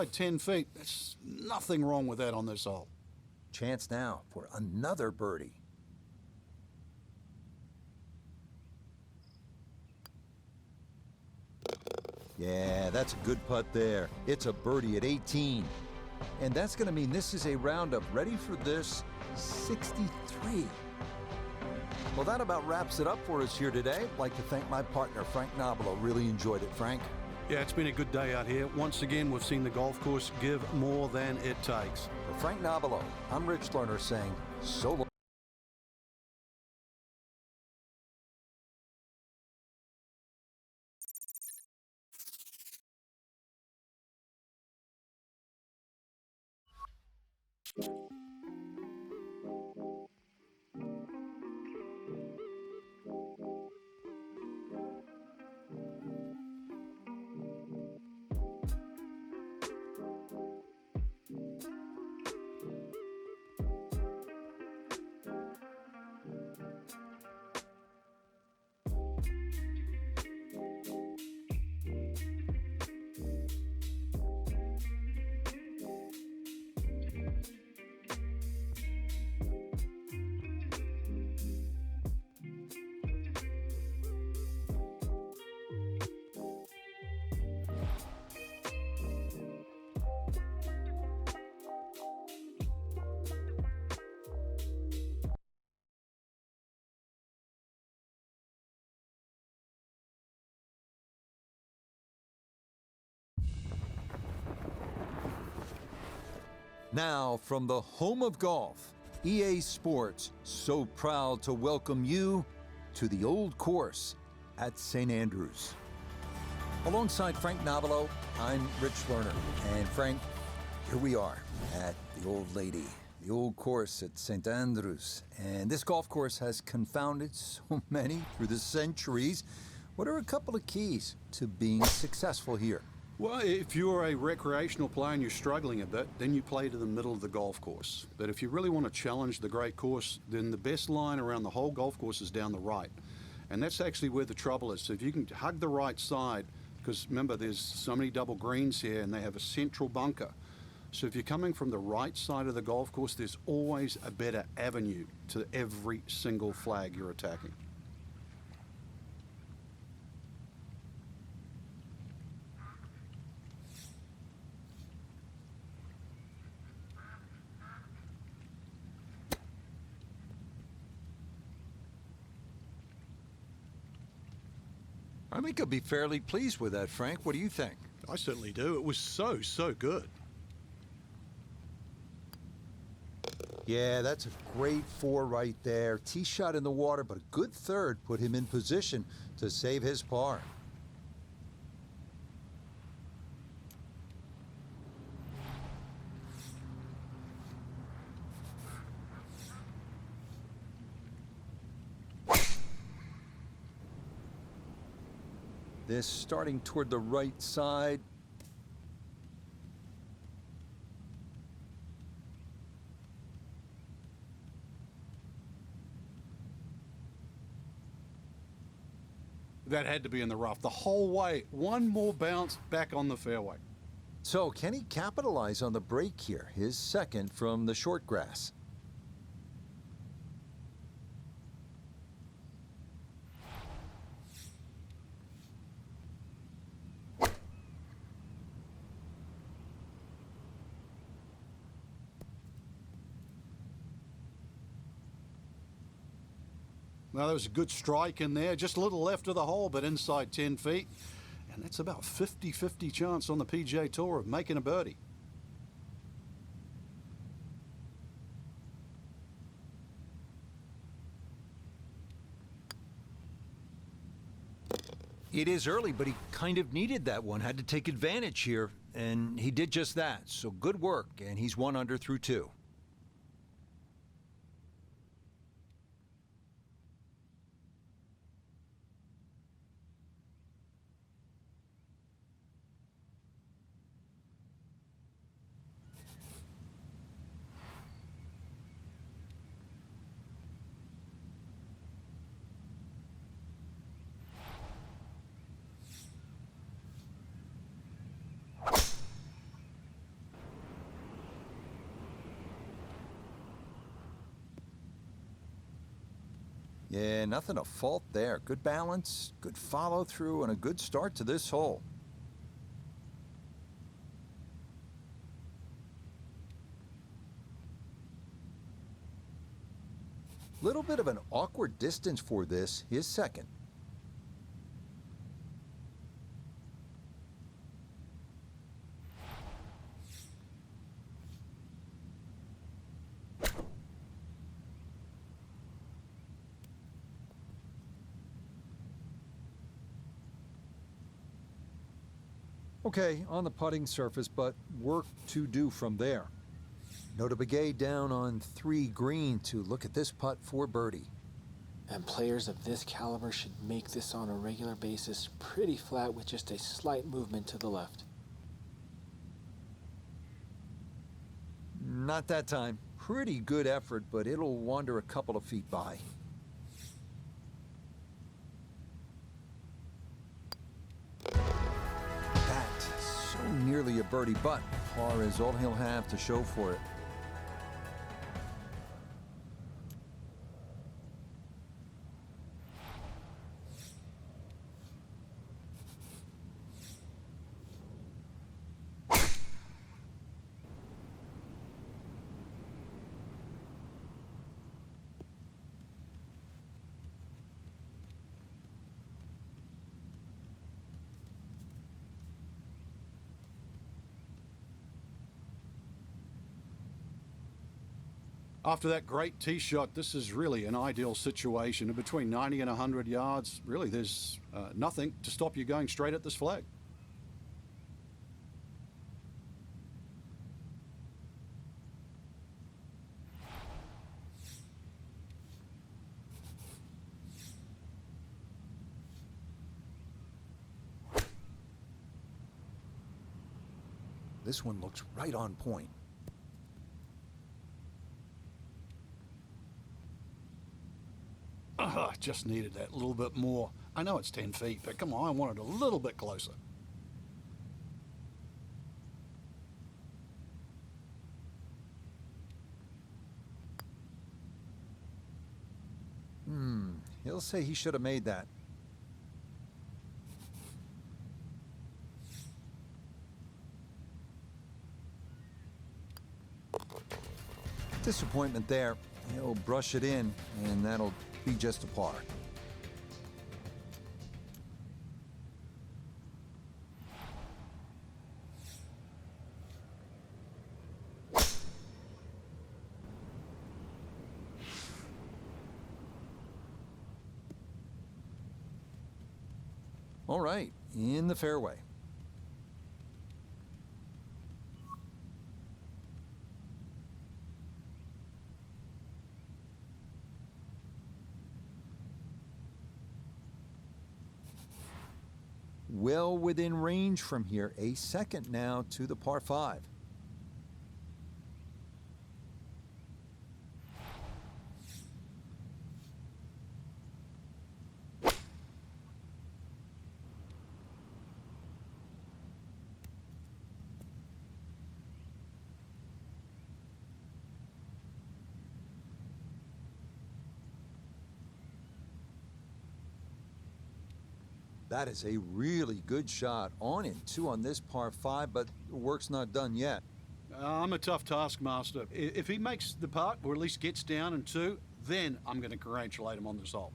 10 feet. There's nothing wrong with that on this hole. Chance now for another birdie. Yeah, that's a good putt there. It's a birdie at 18. And that's going to mean this is a round of ready for this 63. Well, that about wraps it up for us here today. I'd like to thank my partner, Frank Nobilo. Really enjoyed it, Frank. Yeah, it's been a good day out here. Once again, we've seen the golf course give more than it takes. For Frank Nobilo, I'm Rich Lerner saying so long. Now, from the home of golf, EA Sports, so proud to welcome you to the old course at St. Andrews. Alongside Frank Nobilo, I'm Rich Lerner. And Frank, here we are at the old lady, the old course at St. Andrews. And this golf course has confounded so many through the centuries. What are a couple of keys to being successful here? Well, if you're a recreational player and you're struggling a bit, then you play to the middle of the golf course. But if you really want to challenge the great course, then the best line around the whole golf course is down the right. And that's actually where the trouble is. So if you can hug the right side, because remember, there's so many double greens here and they have a central bunker. So if you're coming from the right side of the golf course, there's always a better avenue to every single flag you're attacking. I think I'll be fairly pleased with that, Frank. What do you think? I certainly do. It was so good. Yeah, that's a great 4 right there. Tee shot in the water, but a good third put him in position to save his par. This starting toward the right side. That had to be in the rough the whole way. One more bounce back on the fairway. So can he capitalize on the break here? His second from the short grass. Well, there was a good strike in there, just a little left of the hole, but inside 10 feet. And that's about 50-50 chance on the PGA Tour of making a birdie. It is early, but he kind of needed that one, had to take advantage here, and he did just that. So good work, and he's 1 under through 2. Yeah, nothing to fault there. Good balance, good follow through, and a good start to this hole. Little bit of an awkward distance for this, his second. Okay, on the putting surface, but work to do from there. Nota Begay down on 3 green to look at this putt for birdie. And players of this caliber should make this on a regular basis pretty flat with just a slight movement to the left. Not that time. Pretty good effort, but it'll wander a couple of feet by. That, so nearly a birdie, but par is all he'll have to show for it. After that great tee shot, this is really an ideal situation. And between 90 and 100 yards, really there's nothing to stop you going straight at this flag. This one looks right on point. Just needed that little bit more. I know it's 10 feet, but come on, I want it a little bit closer. He'll say he should have made that. Disappointment there. He'll brush it in, and that'll be just a par. All right, in the fairway. Well within range from here. A second now to the par 5. That is a really good shot. On in 2 on this par 5, but the work's not done yet. I'm a tough taskmaster. If he makes the putt, or at least gets down in 2, then I'm going to congratulate him on this hole.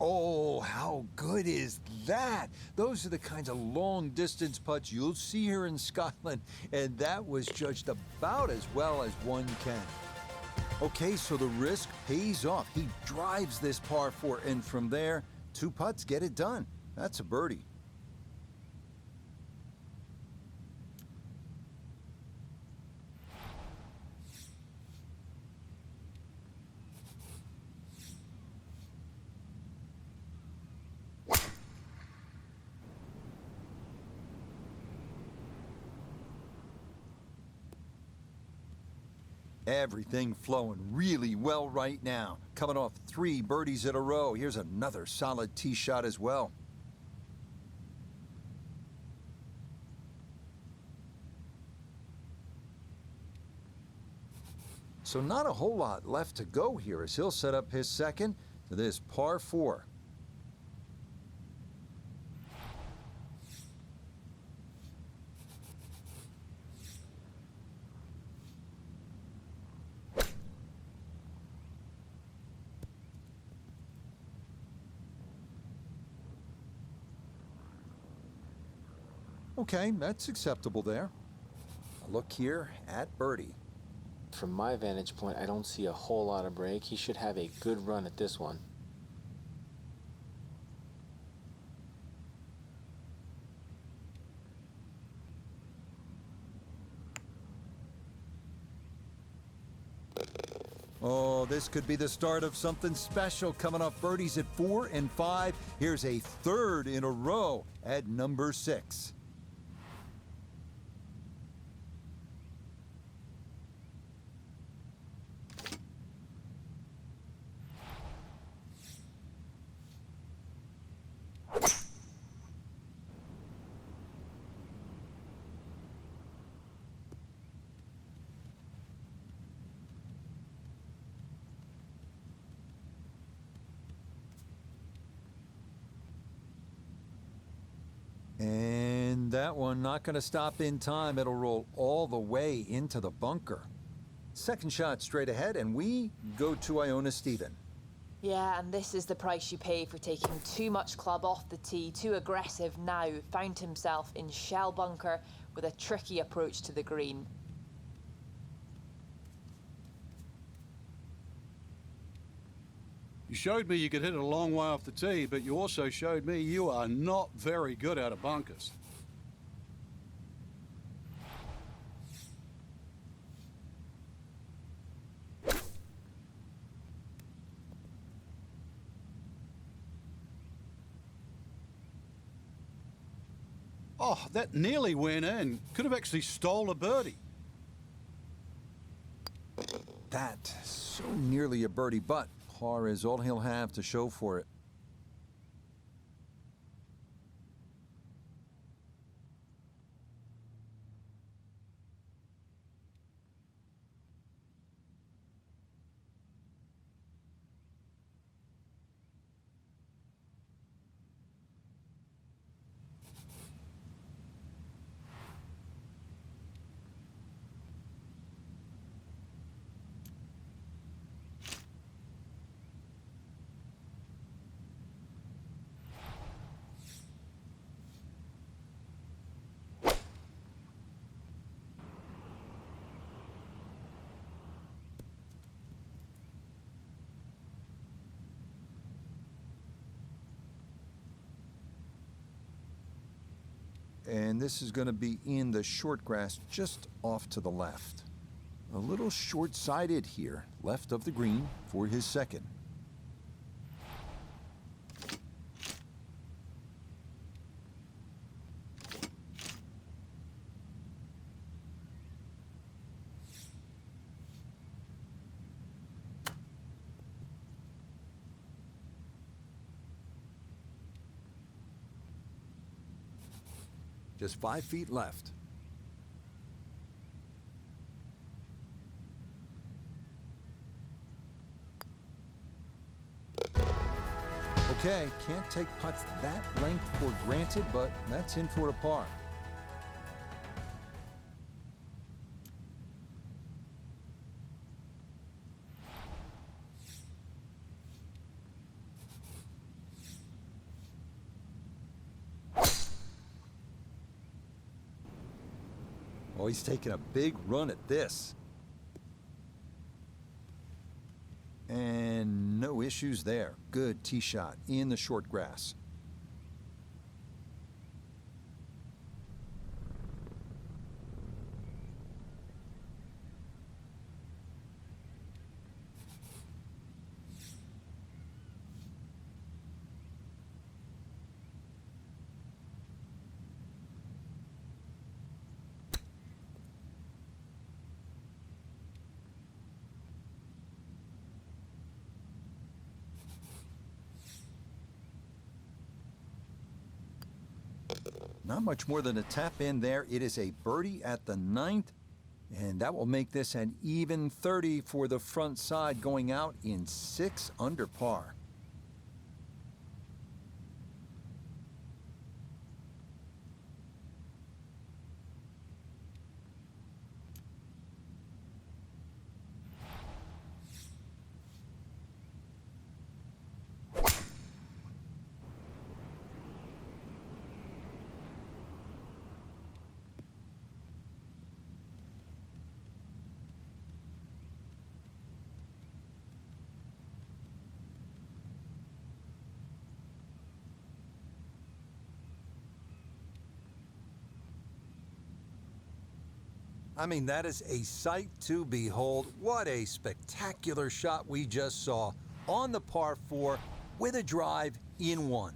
Oh, how good is that? Those are the kinds of long-distance putts you'll see here in Scotland, and that was judged about as well as one can. Okay, so the risk pays off. He drives this par 4, and from there, 2 putts get it done. That's a birdie. Everything flowing really well right now. Coming off 3 birdies in a row. Here's another solid tee shot as well. So not a whole lot left to go here as he'll set up his second to this par 4. Okay, that's acceptable there. A look here at birdie. From my vantage point, I don't see a whole lot of break. He should have a good run at this one. Oh, this could be the start of something special coming off birdies at 4 and 5. Here's a third in a row at number 6. And that one not going to stop in time. It'll roll all the way into the bunker. Second shot straight ahead, and we go to Iona Stephen. Yeah, and this is the price you pay for taking too much club off the tee, too aggressive now. Found himself in shell bunker with a tricky approach to the green. You showed me you could hit it a long way off the tee, but you also showed me you are not very good out of bunkers. Oh, that nearly went in. Could have actually stole a birdie. That so nearly a birdie, but par is all he'll have to show for it. And this is going to be in the short grass just off to the left. A little short-sided here, left of the green for his second. Just 5 feet left. Okay, can't take putts that length for granted, but that's in for a par. Oh, he's taking a big run at this. And no issues there. Good tee shot in the short grass. Not much more than a tap in there. It is a birdie at the 9th, and that will make this an even 30 for the front side, going out in 6 under par. I mean, that is a sight to behold. What a spectacular shot we just saw on the par 4 with a drive in 1.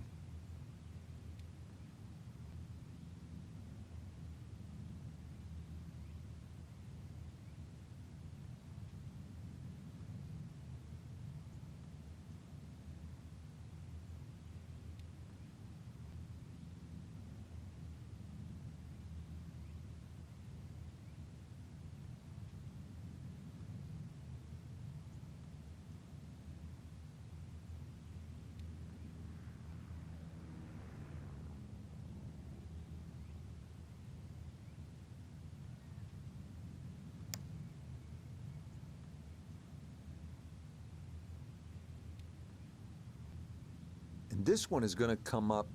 And this one is going to come up,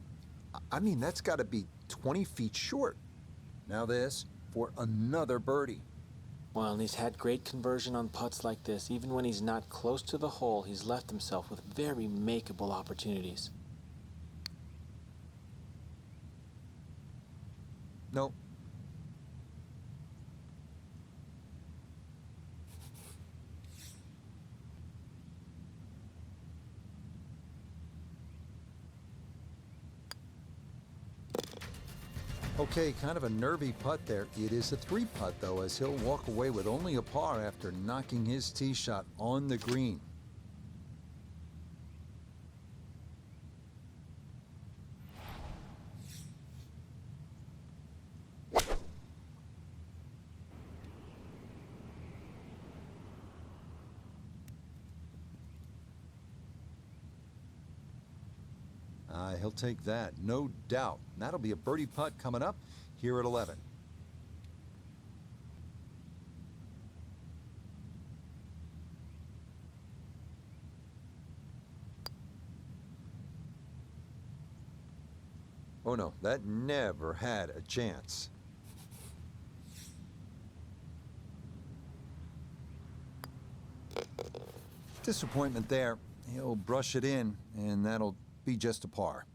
I mean, that's got to be 20 feet short. Now this for another birdie. Well, and he's had great conversion on putts like this. Even when he's not close to the hole, he's left himself with very makeable opportunities. Nope. Okay, kind of a nervy putt there. It is a 3-putt, though, as he'll walk away with only a par after knocking his tee shot on the green. He'll take that, no doubt. That'll be a birdie putt coming up here at 11. Oh no, that never had a chance. Disappointment there. He'll brush it in, and that'll be just a par.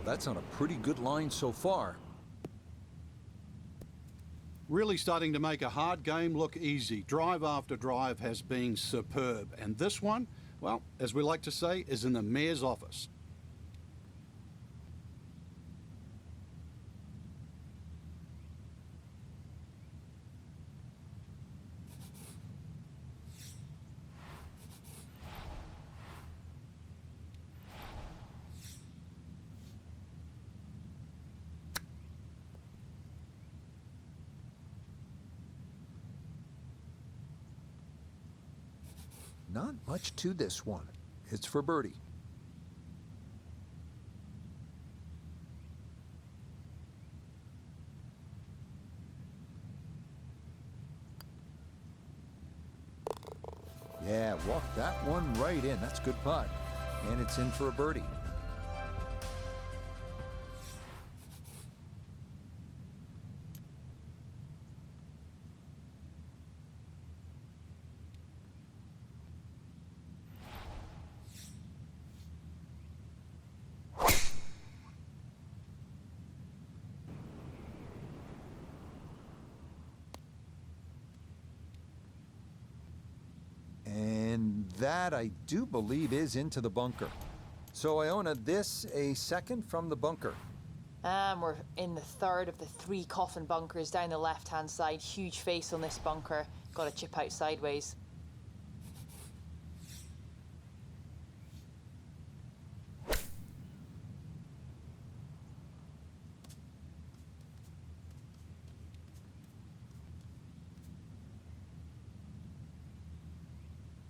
That's on a pretty good line so far. Really starting to make a hard game look easy. Drive after drive has been superb. And this one, well, as we like to say, is in the mayor's office. Not much to this one. It's for birdie. Yeah, walk that one right in. That's a good putt. And it's in for a birdie. that I do believe is into the bunker. So Iona, this a second from the bunker. And we're in the third of the 3 coffin bunkers down the left-hand side. Huge face on this bunker. Got to chip out sideways.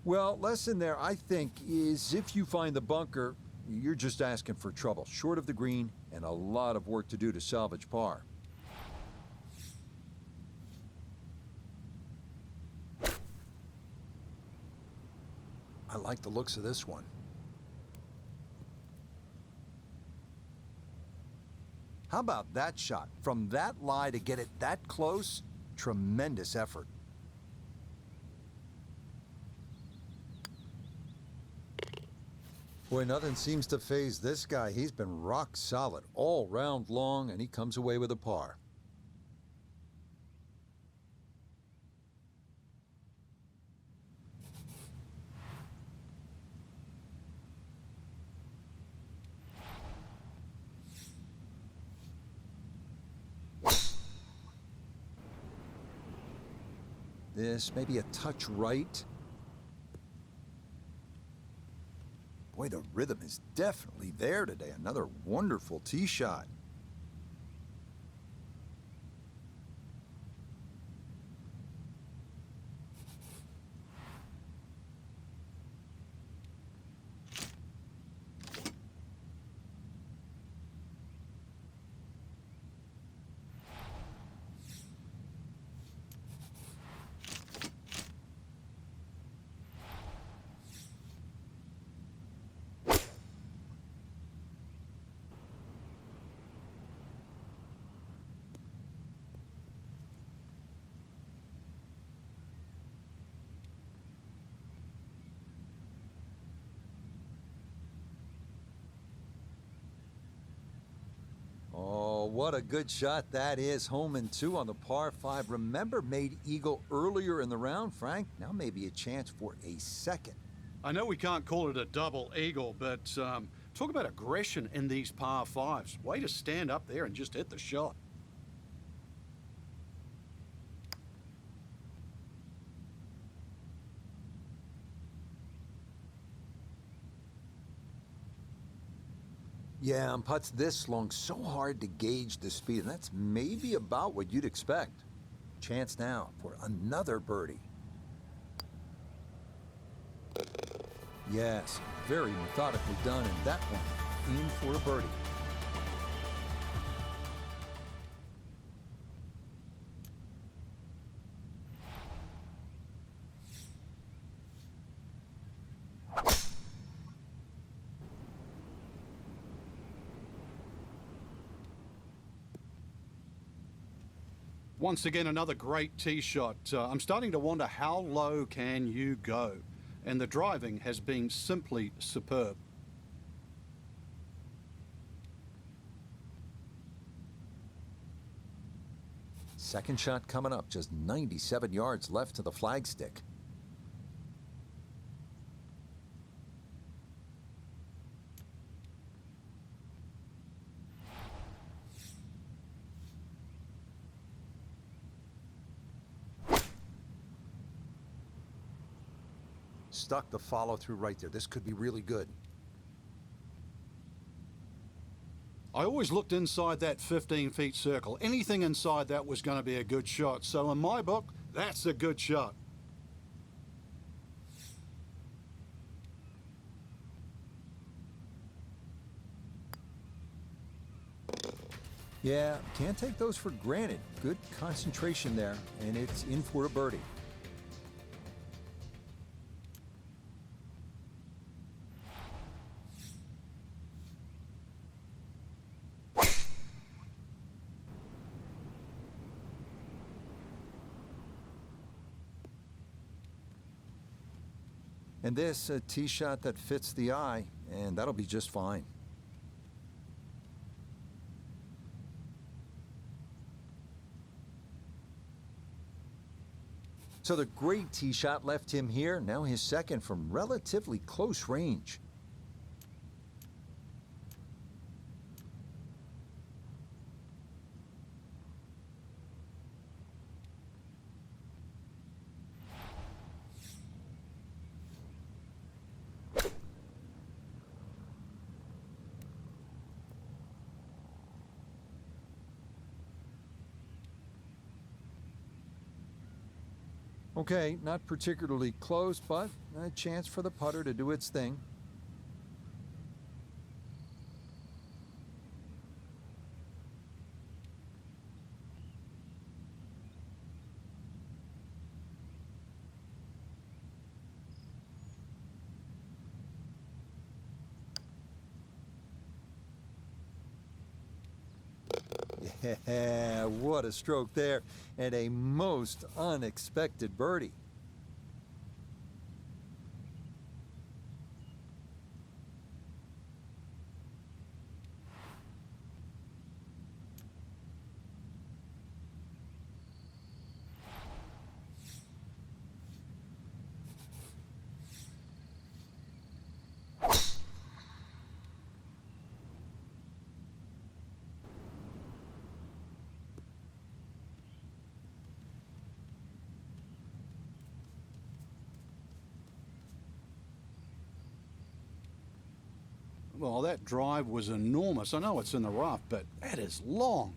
Well, lesson there, I think, is if you find the bunker, you're just asking for trouble. Short of the green and a lot of work to do to salvage par. I like the looks of this one. How about that shot? From that lie to get it that close, tremendous effort. Boy, nothing seems to faze this guy. He's been rock solid all round long, and he comes away with a par. This may be a touch right. Boy, the rhythm is definitely there today. Another wonderful tee shot. Oh, what a good shot that is. Home and 2 on the par 5. Remember, made eagle earlier in the round, Frank. Now maybe a chance for a second. I know we can't call it a double eagle, but talk about aggression in these par 5s. Way to stand up there and just hit the shot. Yeah, on putts this long, so hard to gauge the speed, and that's maybe about what you'd expect. Chance now for another birdie. Yes, very methodically done, and that one in for a birdie. Once again, another great tee shot. I'm starting to wonder how low can you go? And the driving has been simply superb. Second shot coming up, just 97 yards left to the flagstick. Stuck the follow through right there. This could be really good. I always looked inside that 15-feet circle. Anything inside that was going to be a good shot. So in my book, that's a good shot. Yeah, can't take those for granted. Good concentration there, and it's in for a birdie. And this, a tee shot that fits the eye, and that'll be just fine. So the great tee shot left him here. Now his second from relatively close range. Okay, not particularly close, but a chance for the putter to do its thing. Yeah, what a stroke there, and a most unexpected birdie. Well, that drive was enormous. I know it's in the rough, but that is long.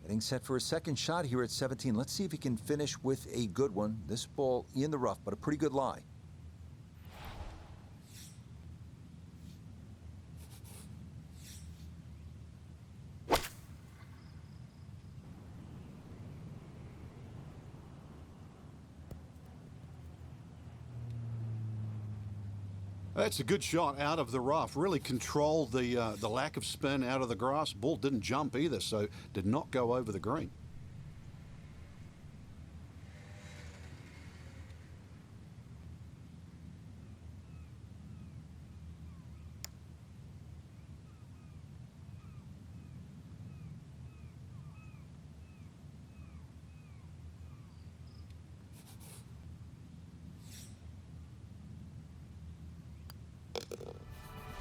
Getting set for a second shot here at 17. Let's see if he can finish with a good one. This ball in the rough, but a pretty good lie. That's a good shot out of the rough. Really controlled the lack of spin out of the grass. Ball didn't jump either, so did not go over the green.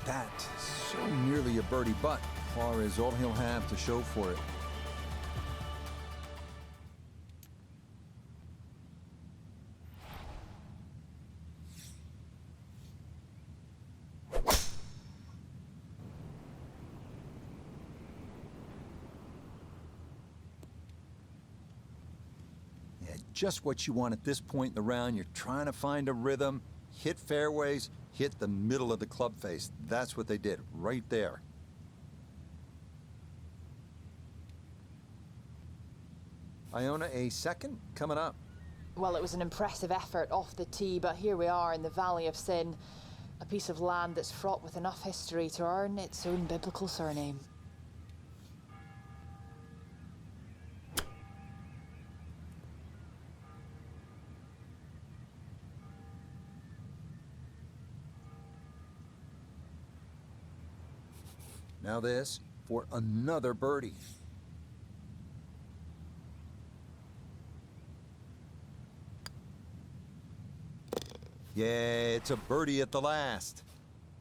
That so nearly a birdie, but par is all he'll have to show for it. Yeah, just what you want at this point in the round. You're trying to find a rhythm, hit fairways, hit the middle of the club face. That's what they did right there. Iona, a second coming up. Well, it was an impressive effort off the tee, but here we are in the Valley of Sin, a piece of land that's fraught with enough history to earn its own biblical surname. Now this for another birdie. Yeah, it's a birdie at the last.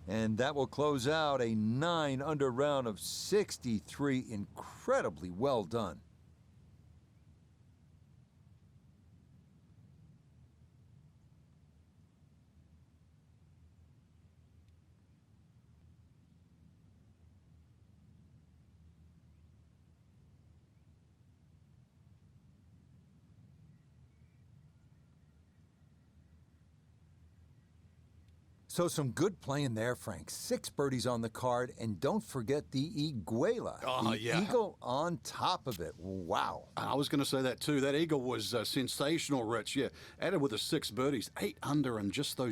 And that will close out a 9-under round of 63. Incredibly well done. So some good playing there, Frank. 6 birdies on the card, and don't forget the Iguela. Oh, the yeah. eagle on top of it. Wow. I was going to say that too. That eagle was sensational, Rich. Yeah, added with the 6 birdies, 8 under in just those